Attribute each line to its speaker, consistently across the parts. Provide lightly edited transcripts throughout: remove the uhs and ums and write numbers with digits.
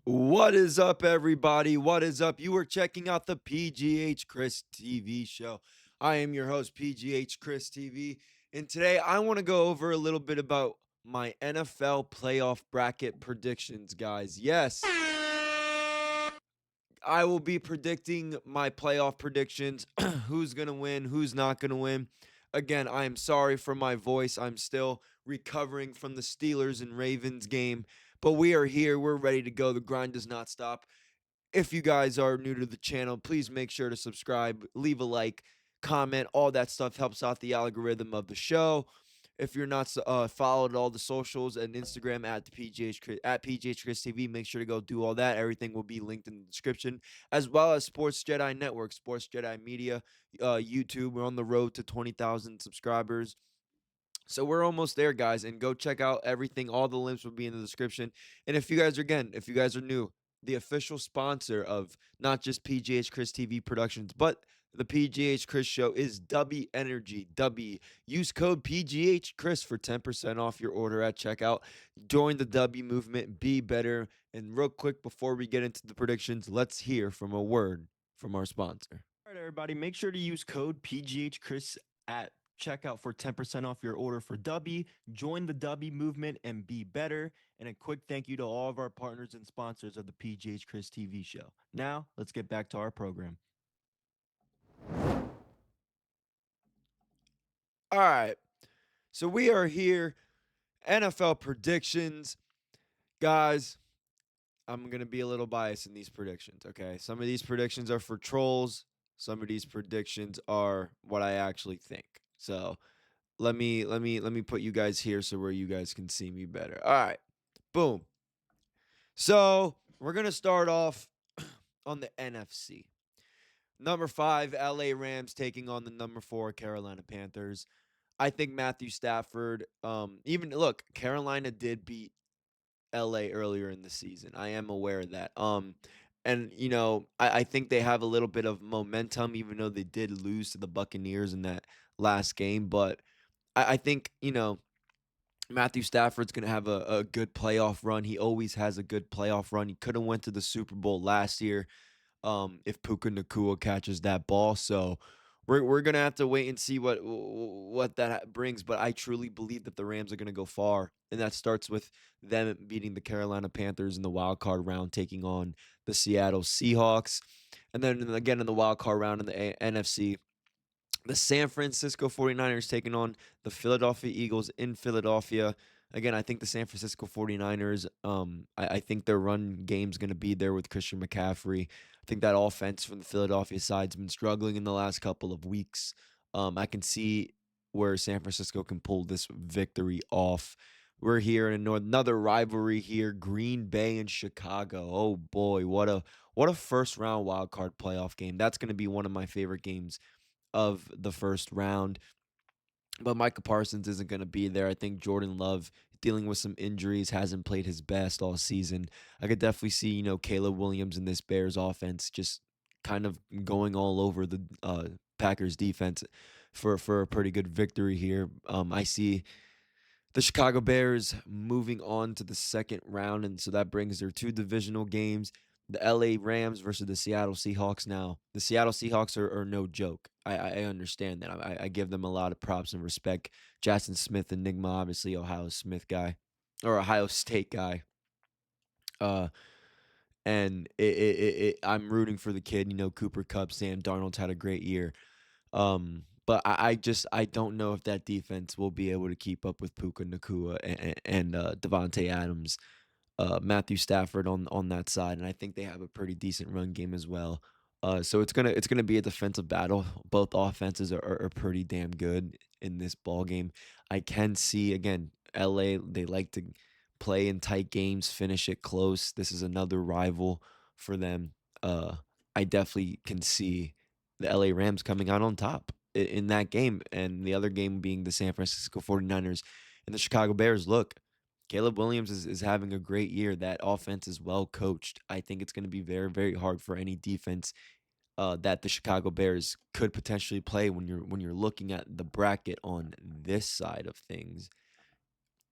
Speaker 1: What is up, everybody? What is up? You are checking out the PGH Chris TV show. I am your host, PGH Chris TV, and today I want to go over a little bit about my NFL playoff bracket predictions, guys. Yes, I will be predicting my playoff predictions, who's going to win, who's not going to win. Again, I am sorry for my voice. I'm still recovering from the Steelers and Ravens game, but we are here. We're ready to go. The grind does not stop. If you guys are new to the channel, please make sure to subscribe, leave a like, comment. All that stuff helps out the algorithm of the show. If you're not followed all the socials and Instagram at the PGHChrisTV, make sure to go do all that. Everything will be linked in the description, as well as Sports Jedi Network, Sports Jedi Media, YouTube. We're on the road to 20,000 subscribers. So we're almost there, guys, and go check out everything. All the links will be in the description. And if you guys are new, the official sponsor of not just PGH Chris TV Productions, but the PGH Chris Show is Dubby Energy. Dubby. Use code PGH Chris for 10% off your order at checkout. Join the Dubby movement. Be better. And real quick, before we get into the predictions, let's hear from a word from our sponsor. All right, everybody, make sure to use code PGH Chris at checkout for 10% off your order for Dubby. Join the Dubby movement and be better. And a quick thank you to all of our partners and sponsors of the PGH Chris TV show. Now, let's get back to our program. All right. So we are here. NFL predictions. Guys, I'm going to be a little biased in these predictions, okay? Some of these predictions are for trolls. Some of these predictions are what I actually think. So, let me put you guys here so where you guys can see me better. All right. Boom. So, we're going to start off on the NFC. Number 5, LA Rams taking on the number 4 Carolina Panthers. I think Matthew Stafford even look, Carolina did beat LA earlier in the season. I am aware of that. And I think they have a little bit of momentum, even though they did lose to the Buccaneers in that last game. But I think, Matthew Stafford's gonna have a good playoff run. He always has a good playoff run. He could have went to the Super Bowl last year, if Puka Nakua catches that ball. So we're gonna have to wait and see what that brings. But I truly believe that the Rams are gonna go far, and that starts with them beating the Carolina Panthers in the wild card round, taking on the Seattle Seahawks, and then again in the wild card round in the NFC. The San Francisco 49ers taking on the Philadelphia Eagles in Philadelphia. Again, I think the San Francisco 49ers, I think their run game's going to be there with Christian McCaffrey. I think that offense from the Philadelphia side's been struggling in the last couple of weeks. I can see where San Francisco can pull this victory off. We're here in another rivalry here, Green Bay and Chicago. Oh boy, what a first round wild card playoff game. That's going to be one of my favorite games of the first round. But Micah Parsons isn't going to be there. I think Jordan Love dealing with some injuries, hasn't played his best all season. I could definitely see, Caleb Williams in this Bears offense just kind of going all over the Packers defense for a pretty good victory here. I see the Chicago Bears moving on to the second round, and so that brings their two divisional games. The LA Rams versus the Seattle Seahawks. Now, the Seattle Seahawks are no joke. I understand that. I give them a lot of props and respect. Jackson Smith, Enigma, obviously Ohio Smith guy or Ohio State guy. Uh, and I'm rooting for the kid. Cooper Kupp, Sam Darnold's had a great year. But I don't know if that defense will be able to keep up with Puka Nakua and Devontae Adams, Matthew Stafford on that side, and I think they have a pretty decent run game as well. So it's gonna be a defensive battle. Both offenses are pretty damn good in this ball game. I can see again, LA, they like to play in tight games, finish it close. This is another rival for them. I definitely can see the LA Rams coming out on top in that game, and the other game being the San Francisco 49ers and the Chicago Bears. Look, Caleb Williams is having a great year. That offense is well coached. I think it's going to be very, very hard for any defense that the Chicago Bears could potentially play when you're looking at the bracket on this side of things.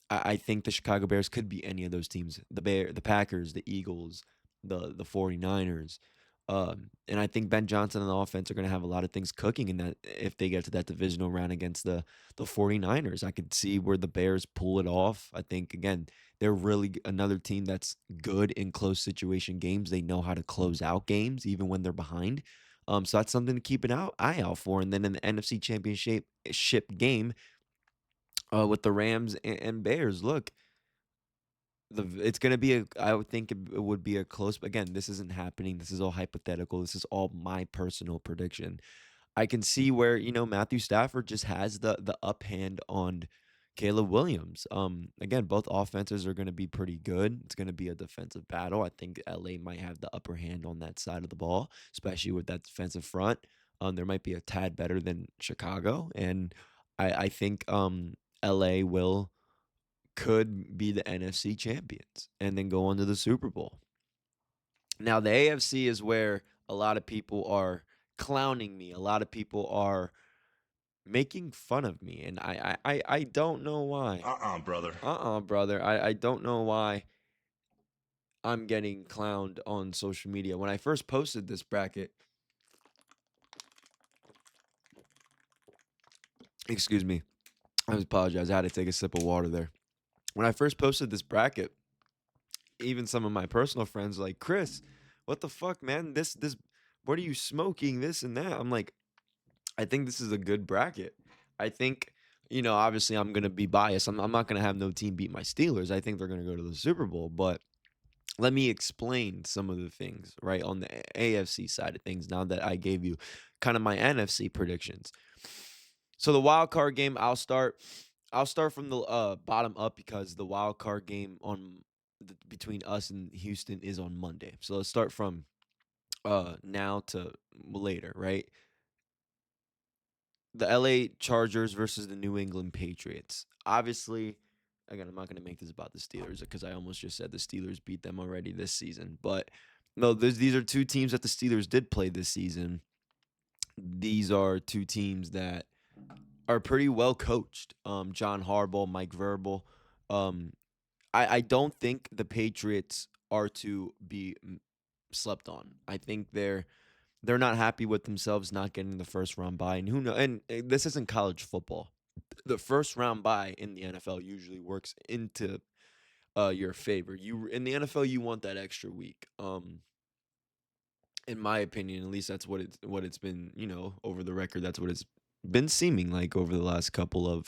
Speaker 1: I think the Chicago Bears could be any of those teams. The Packers, the Eagles. the 49ers. And I think Ben Johnson and the offense are going to have a lot of things cooking in that if they get to that divisional round against the 49ers. I could see where the Bears pull it off. I think again, they're really another team that's good in close situation games. They know how to close out games even when they're behind. So that's something to keep an eye out for. And then in the NFC Championship game with the Rams and Bears, look, it's gonna be I would think it would be a close. Again, this isn't happening. This is all hypothetical. This is all my personal prediction. I can see where Matthew Stafford just has the up hand on Caleb Williams. Again, both offenses are going to be pretty good. It's going to be a defensive battle. I think LA might have the upper hand on that side of the ball, especially with that defensive front. There might be a tad better than Chicago, and I think LA could be the NFC champions and then go on to the Super Bowl. Now, the AFC is where a lot of people are clowning me. A lot of people are making fun of me, and I don't know why.
Speaker 2: Brother.
Speaker 1: Brother. I don't know why I'm getting clowned on social media. When I first posted this bracket, excuse me, I apologize. I had to take a sip of water there. When I first posted this bracket, even some of my personal friends like, Chris, what the fuck, man? This what are you smoking? This and that. I'm like, I think this is a good bracket. I think, obviously I'm gonna be biased. I'm not gonna have no team beat my Steelers. I think they're gonna go to the Super Bowl, but let me explain some of the things right on the AFC side of things now that I gave you kind of my NFC predictions. So the wild card game, I'll start from the bottom up because the wild card game between us and Houston is on Monday. So let's start from now to later, right? The LA Chargers versus the New England Patriots. Obviously, again, I'm not going to make this about the Steelers because I almost just said the Steelers beat them already this season. But no, these are two teams that the Steelers did play this season. These are two teams that are pretty well coached. John Harbaugh, Mike Vrabel. I don't think the Patriots are to be slept on. I think they're not happy with themselves not getting the first round bye. And who knows? And this isn't college football. The first round bye in the NFL usually works into your favor. You in the NFL, you want that extra week. In my opinion, at least that's what it's been. Over the record, that's what it's been seeming like over the last couple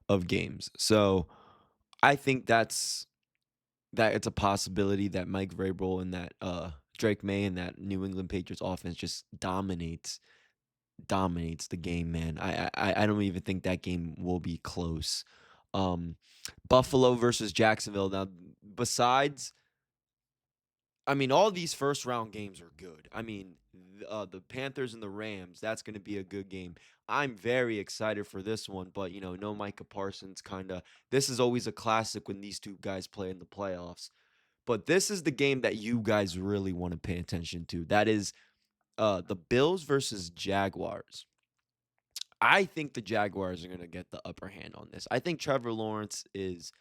Speaker 1: of games. So I think that it's a possibility that Mike Vrabel and that Drake May and that New England Patriots offense just dominates the game, man. I don't even think that game will be close. Um, Buffalo versus Jacksonville. Now, besides, I mean, all these first round games are good. I mean, the Panthers and the Rams. That's going to be a good game. I'm very excited for this one, but no Micah Parsons. Kind of. This is always a classic when these two guys play in the playoffs. But this is the game that you guys really want to pay attention to. That is the Bills versus Jaguars. I think the Jaguars are going to get the upper hand on this. I think Trevor Lawrence is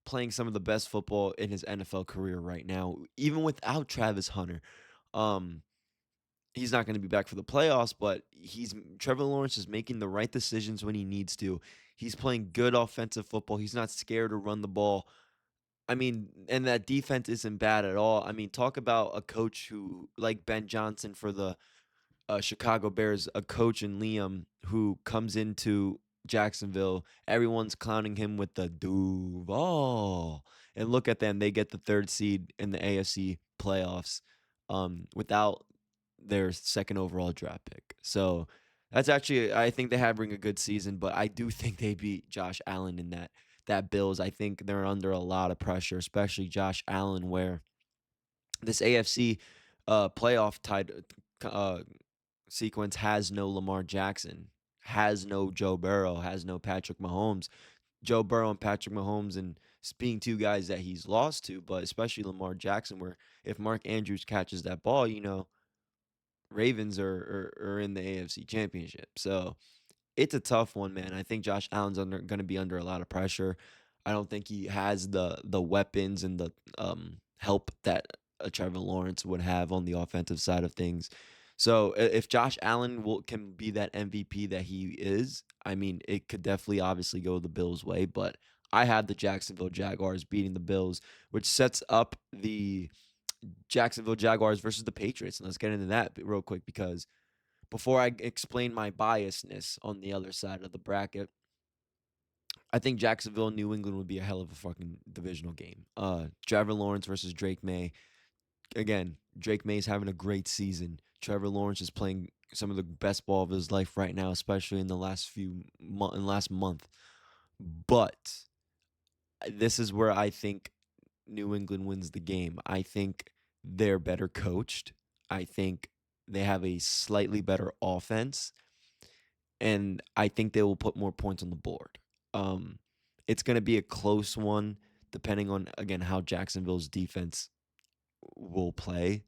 Speaker 1: playing some of the best football in his NFL career right now, even without Travis Hunter. Um, he's not going to be back for the playoffs, but Trevor Lawrence is making the right decisions when he needs to. He's playing good offensive football. He's not scared to run the ball. I mean, and that defense isn't bad at all. I mean, talk about a coach who, like Ben Johnson for the Chicago Bears, a coach in Liam who comes into Jacksonville. Everyone's clowning him with the Duval. And look at them. They get the third seed in the AFC playoffs without their second overall draft pick. So that's actually, I think they have bring a good season, but I do think they beat Josh Allen in that Bills. I think they're under a lot of pressure, especially Josh Allen, where this AFC playoff tied sequence has no Lamar Jackson, has no Joe Burrow, has no Patrick Mahomes. Joe Burrow and Patrick Mahomes and being two guys that he's lost to, but especially Lamar Jackson, where if Mark Andrews catches that ball, Ravens are in the AFC Championship. So it's a tough one, man. I think Josh Allen's going to be under a lot of pressure. I don't think he has the weapons and the help that Trevor Lawrence would have on the offensive side of things. So if Josh Allen can be that MVP that he is, I mean, it could definitely obviously go the Bills' way. But I have the Jacksonville Jaguars beating the Bills, which sets up the Jacksonville Jaguars versus the Patriots. And let's get into that real quick because before I explain my biasness on the other side of the bracket, I think Jacksonville and New England would be a hell of a fucking divisional game. Trevor Lawrence versus Drake May. Again, Drake May's having a great season. Trevor Lawrence is playing some of the best ball of his life right now, especially in the last month. But this is where I think New England wins the game. I think they're better coached. I think they have a slightly better offense, and I think they will put more points on the board. It's going to be a close one, depending on again how Jacksonville's defense will play.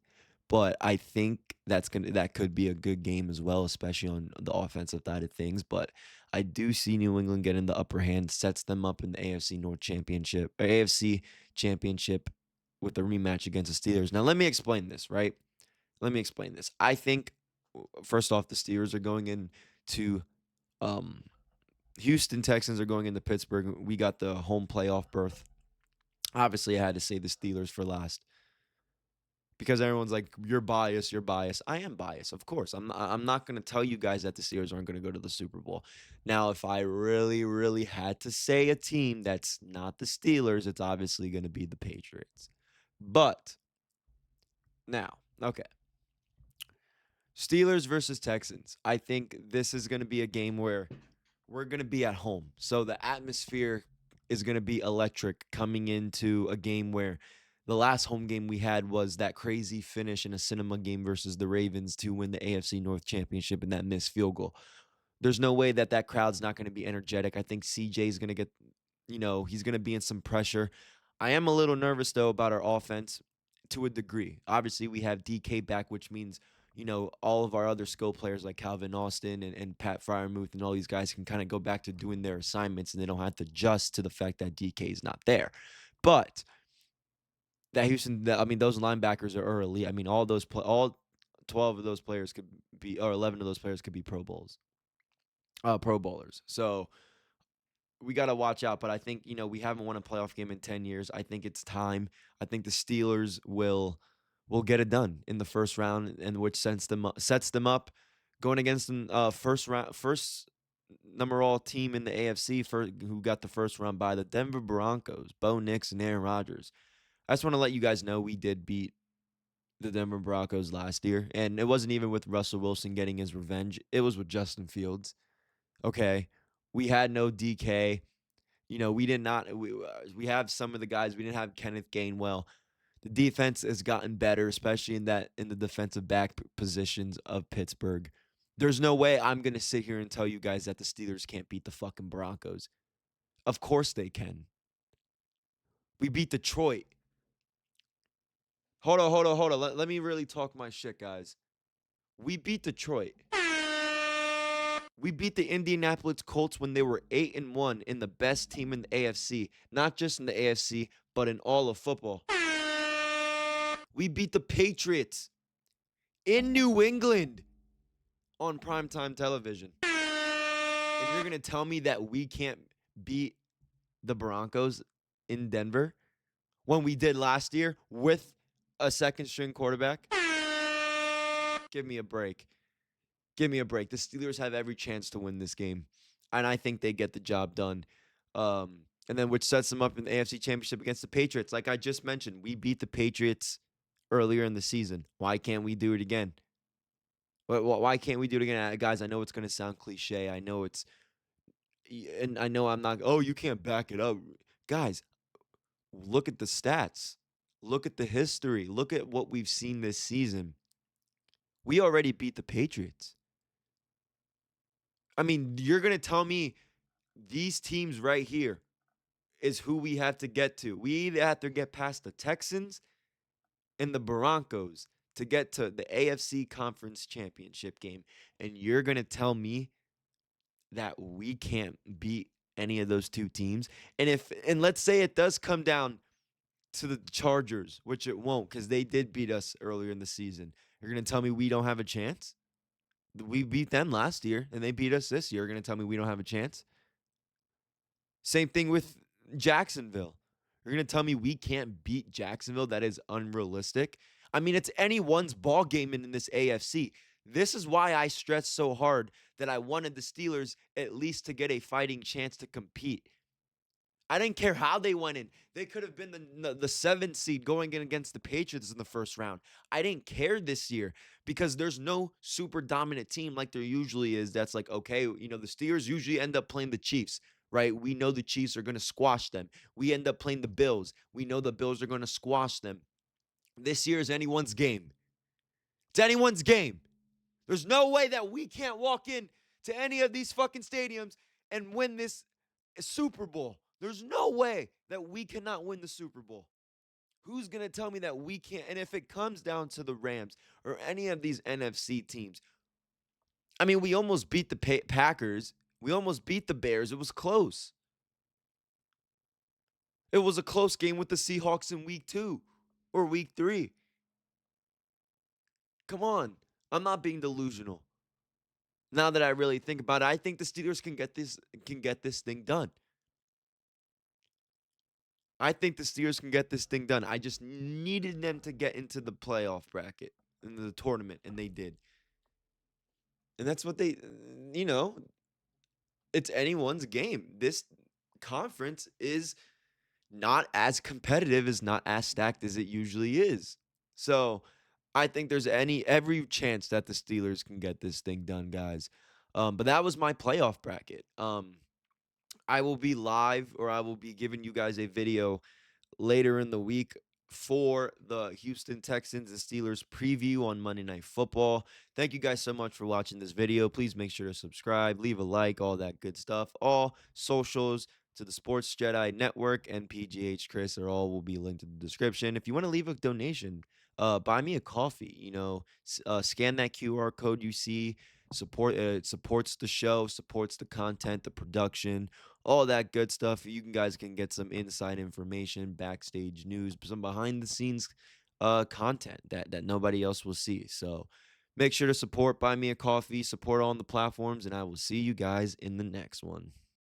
Speaker 1: But I think that could be a good game as well, especially on the offensive side of things. But I do see New England getting the upper hand, sets them up in the AFC Championship with a rematch against the Steelers. Now let me explain this, right? Let me explain this. I think first off, the Steelers are going into Houston Texans are going into Pittsburgh. We got the home playoff berth. Obviously, I had to say the Steelers for last because everyone's like, "You're biased. You're biased." I am biased, of course. I'm not going to tell you guys that the Steelers aren't going to go to the Super Bowl. Now, if I really, really had to say a team that's not the Steelers, it's obviously going to be the Patriots. But now, okay. Steelers versus Texans. I think this is going to be a game where we're going to be at home. So the atmosphere is going to be electric coming into a game where the last home game we had was that crazy finish in a cinema game versus the Ravens to win the AFC North Championship and that missed field goal. There's no way that crowd's not going to be energetic. I think CJ is going to get, he's going to be in some pressure. I am a little nervous, though, about our offense to a degree. Obviously, we have DK back, which means all of our other skill players like Calvin Austin and Pat Fryermuth and all these guys can kind of go back to doing their assignments and they don't have to adjust to the fact that DK is not there. But those linebackers are early. I mean, all 12 of those players could be, or 11 of those players could be Pro Bowlers. So we got to watch out. But I think, we haven't won a playoff game in 10 years. I think it's time. I think the Steelers will get it done in the first round, and which sets them up going against the first number all team in the AFC who got the first round by the Denver Broncos, Bo Nix and Aaron Rodgers. I just want to let you guys know we did beat the Denver Broncos last year, and it wasn't even with Russell Wilson getting his revenge. It was with Justin Fields. Okay, we had no DK. We did not. We have some of the guys. We didn't have Kenneth Gainwell. The defense has gotten better, especially in the defensive back positions of Pittsburgh. There's no way I'm going to sit here and tell you guys that the Steelers can't beat the fucking Broncos. Of course they can. We beat Detroit. Hold on. Let me really talk my shit, guys. We beat Detroit. We beat the Indianapolis Colts when they were 8-1 in the best team in the AFC. Not just in the AFC, but in all of football. We beat the Patriots in New England on primetime television. And you're going to tell me that we can't beat the Broncos in Denver when we did last year with a second-string quarterback? Give me a break. The Steelers have every chance to win this game, and I think they get the job done. And then which sets them up in the AFC Championship against the Patriots. Like I just mentioned, we beat the Patriots earlier in the season. Why can't we do it again? Why can't we do it again? Guys, I know it's going to sound cliche. I know I'm not, you can't back it up. Guys, look at the stats. Look at the history. Look at what we've seen this season. We already beat the Patriots. I mean, you're going to tell me these teams right here is who we have to get to. We either have to get past the Texans and the Broncos to get to the AFC Conference Championship game. And you're going to tell me that we can't beat any of those two teams. And let's say it does come down to the Chargers, which it won't because they did beat us earlier in the season. You're going to tell me we don't have a chance? We beat them last year and they beat us this year. You're going to tell me we don't have a chance? Same thing with Jacksonville. You're going to tell me we can't beat Jacksonville? That is unrealistic. I mean, it's anyone's ball game in this AFC. This is why I stressed so hard that I wanted the Steelers at least to get a fighting chance to compete. I didn't care how they went in. They could have been the seventh seed going in against the Patriots in the first round. I didn't care this year because there's no super dominant team like there usually is. That's like, okay, you know, the Steelers usually end up playing the Chiefs, right? We know the Chiefs are going to squash them. We end up playing the Bills. We know the Bills are going to squash them. This year is anyone's game. It's anyone's game. There's no way that we can't walk in to any of these fucking stadiums and win this Super Bowl. There's no way that we cannot win the Super Bowl. Who's going to tell me that we can't? And if it comes down to the Rams or any of these NFC teams, I mean, we almost beat the Packers. We almost beat the Bears. It was close. It was a close game with the Seahawks in week 2 or week 3. Come on. I'm not being delusional. Now that I really think about it, I think the Steelers can get this thing done. I think the Steelers can get this thing done. I just needed them to get into the playoff bracket, into the tournament, and they did. And that's what they, you know, it's anyone's game. This conference is not as competitive, is not as stacked as it usually is. So I think there's every chance that the Steelers can get this thing done, guys. But that was my playoff bracket. I will be live, or I will be giving you guys a video later in the week for the Houston Texans and Steelers preview on Monday Night Football. Thank you guys so much for watching this video. Please make sure to subscribe, leave a like, all that good stuff. All socials to the Sports Jedi Network and PGH Chris are all will be linked in the description. If you want to leave a donation, buy me a coffee. You know, scan that QR code you see. It supports the show, supports the content, the production, all that good stuff. You guys can get some inside information, backstage news, some behind the scenes content that nobody else will see. So make sure to support, buy me a coffee, support on the platforms, and I will see you guys in the next one.